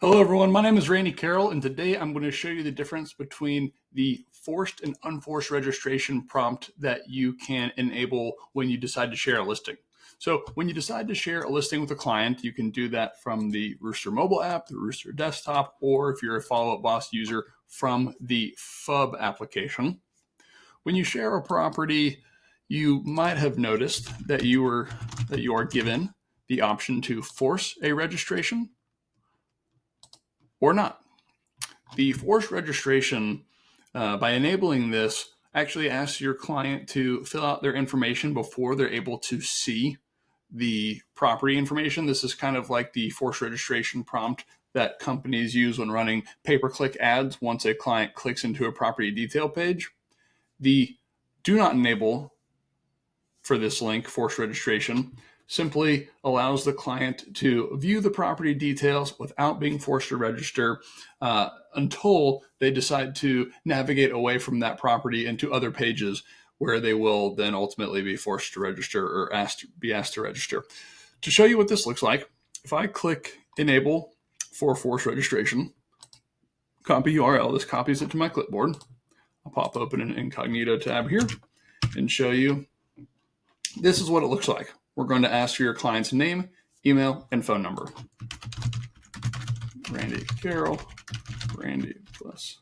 Hello everyone, my name is Randy Carroll and today I'm going to show you the difference between the forced and unforced registration prompt that you can enable when you decide to share a listing. So when you decide to share a listing with a client, you can do that from the Ruuster mobile app, the Ruuster desktop, or if you're a Follow Up Boss user, from the FUB application. When you share a property, you might have noticed that you are given the option to force a registration or not. The forced registration, by enabling this, actually asks your client to fill out their information before they're able to see the property information. This is kind of like the forced registration prompt that companies use when running pay-per-click ads once a client clicks into a property detail page. The do not enable for this link, forced registration, simply allows the client to view the property details without being forced to register until they decide to navigate away from that property into other pages where they will then ultimately be forced to register or be asked to register. To show you what this looks like, if I click enable for forced registration, copy URL, this copies it to my clipboard. I'll pop open an incognito tab here and show you. This is what it looks like. We're going to ask for your client's name, email, and phone number. Randy Carroll, Randy plus.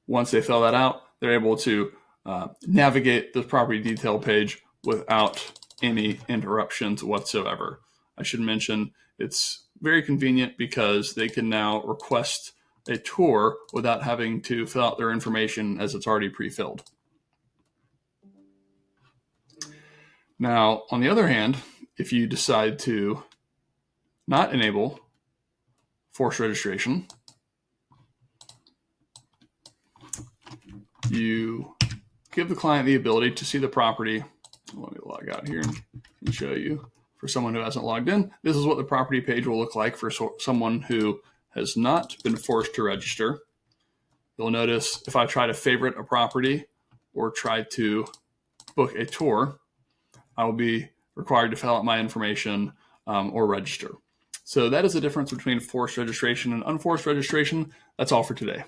Once they fill that out, they're able to navigate the property detail page without any interruptions whatsoever. I should mention it's very convenient because they can now request a tour without having to fill out their information as it's already pre-filled. Now, on the other hand, if you decide to not enable forced registration, you give the client the ability to see the property. Let me log out here and show you. For someone who hasn't logged in, this is what the property page will look like for someone who has not been forced to register. You'll notice if I try to favorite a property or try to book a tour, I will be required to fill out my information or register. So that is the difference between forced registration and unforced registration. That's all for today.